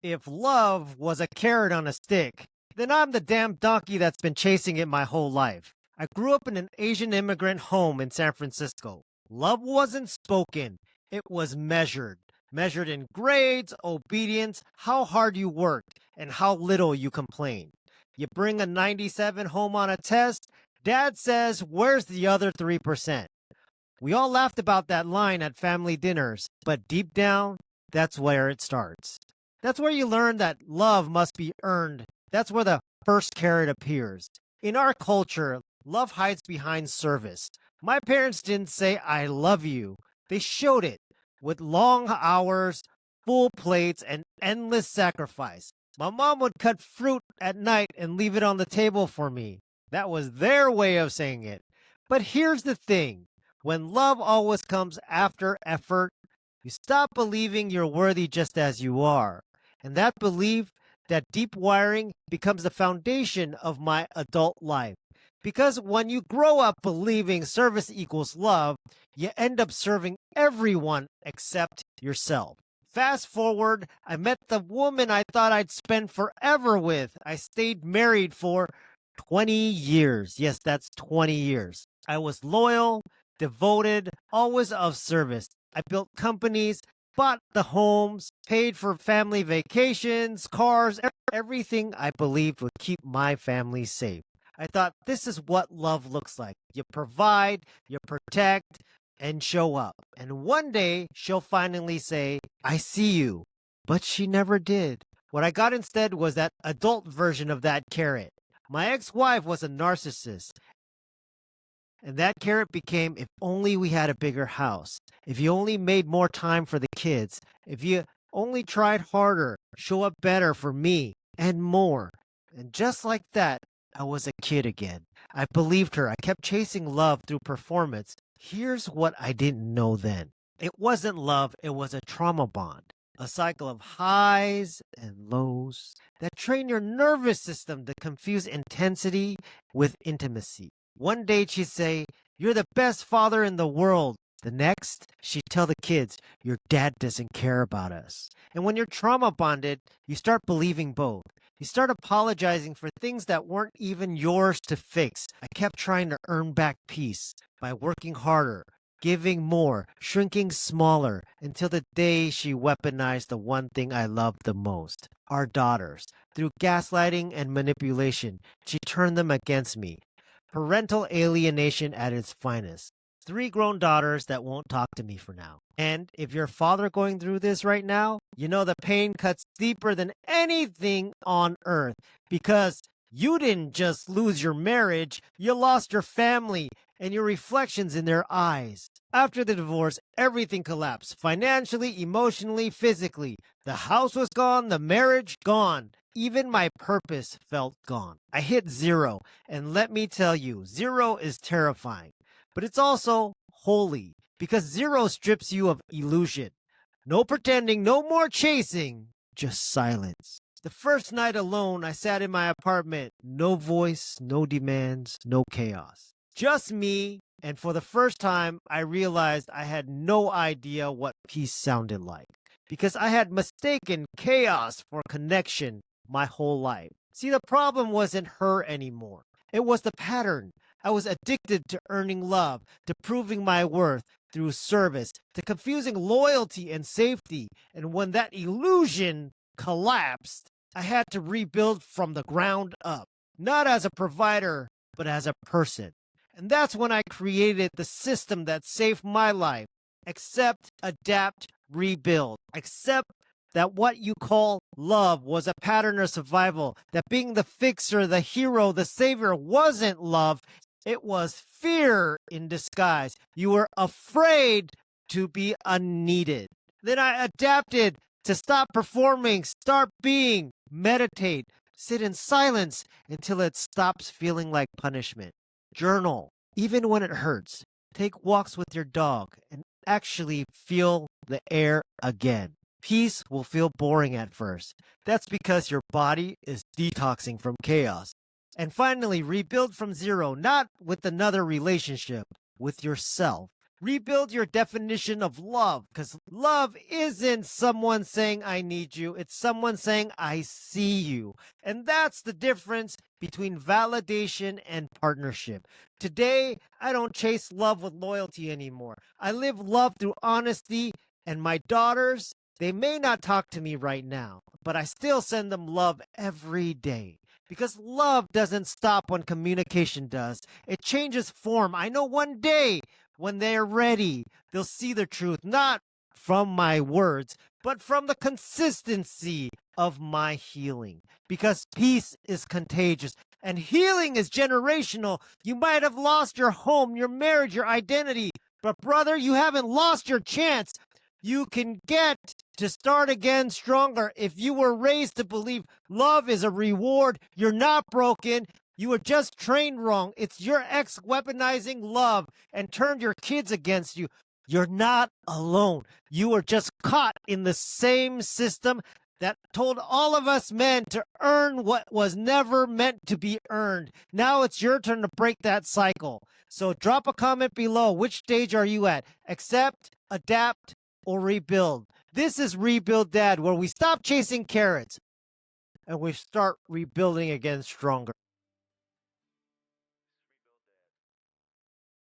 If love was a carrot on a stick, then I'm the damn donkey that's been chasing it my whole life. I grew up in an Asian immigrant home in San Francisco. Love wasn't spoken, it was measured. Measured in grades, obedience, how hard you worked, and how little you complained. You bring a 97 home on a test, dad says, "Where's the other 3%?" We all laughed about that line at family dinners, but deep down, that's where it starts. That's where you learn that love must be earned. That's where the first carrot appears. In our culture, love hides behind service. My parents didn't say, "I love you." They showed it with long hours, full plates, and endless sacrifice. My mom would cut fruit at night and leave it on the table for me. That was their way of saying it. But here's the thing. When love always comes after effort, you stop believing you're worthy just as you are. And that belief, that deep wiring, becomes the foundation of my adult life. Because when you grow up believing service equals love, you end up serving everyone except yourself. Fast forward, I met the woman I thought I'd spend forever with. I stayed married for 20 years. Yes, that's 20 years. I was loyal, devoted, always of service. I built companies, bought the homes, paid for family vacations, cars, everything I believed would keep my family safe. I thought this is what love looks like. You provide, you protect, and show up. And one day she'll finally say, "I see you." But she never did. What I got instead was that adult version of that carrot. My ex-wife was a narcissist. And that carrot became, "If only we had a bigger house. If you only made more time for the kids. If you only tried harder, show up better for me, and more." And just like that, I was a kid again. I believed her. I kept chasing love through performance. Here's what I didn't know then. It wasn't love, it was a trauma bond. A cycle of highs and lows that train your nervous system to confuse intensity with intimacy. One day she'd say, "You're the best father in the world." The next, she'd tell the kids, "Your dad doesn't care about us." And when you're trauma bonded, you start believing both. You start apologizing for things that weren't even yours to fix. I kept trying to earn back peace by working harder, giving more, shrinking smaller, until the day she weaponized the one thing I loved the most, our daughters. Through gaslighting and manipulation, she turned them against me. Parental alienation at its finest. Three grown daughters that won't talk to me for now. And if you're a father going through this right now, you know the pain cuts deeper than anything on earth because you didn't just lose your marriage, you lost your family and your reflections in their eyes. After the divorce, everything collapsed financially, emotionally, physically. The house was gone, the marriage gone. Even my purpose felt gone. I hit zero, and let me tell you, zero is terrifying. But it's also holy because zero strips you of illusion. No pretending, no more chasing, just silence. The first night alone, I sat in my apartment. No voice, no demands, no chaos. Just me, and for the first time, I realized I had no idea what peace sounded like. Because I had mistaken chaos for connection my whole life. See, the problem wasn't her anymore. It was the pattern. I was addicted to earning love, to proving my worth through service, to confusing loyalty and safety. And when that illusion collapsed, I had to rebuild from the ground up, not as a provider, but as a person. And that's when I created the system that saved my life. Accept, adapt, rebuild. Accept that what you call love was a pattern of survival, that being the fixer, the hero, the savior wasn't love. It was fear in disguise. You were afraid to be unneeded. Then I adapted to stop performing, start being, meditate, sit in silence until it stops feeling like punishment. Journal, even when it hurts. Take walks with your dog and actually feel the air again. Peace will feel boring at first. That's because your body is detoxing from chaos. And finally, rebuild from zero, not with another relationship, with yourself. Rebuild your definition of love, because love isn't someone saying, I need you. It's someone saying, I see you. And that's the difference between validation and partnership. Today, I don't chase love with loyalty anymore. I live love through honesty, and my daughters, they may not talk to me right now, but I still send them love every day. Because love doesn't stop when communication does. It changes form. I know one day when they're ready, they'll see the truth, not from my words, but from the consistency of my healing. Because peace is contagious and healing is generational. You might have lost your home, your marriage, your identity, but brother, you haven't lost your chance. You can get to start again stronger. If you were raised to believe love is a reward, you're not broken. You were just trained wrong. It's your ex weaponizing love and turned your kids against you. You're not alone. You were just caught in the same system that told all of us men to earn what was never meant to be earned. Now it's your turn to break that cycle. So drop a comment below. Which stage are you at? Accept, adapt, or rebuild? This is Rebuild Dad, where we stop chasing carrots and we start rebuilding again stronger.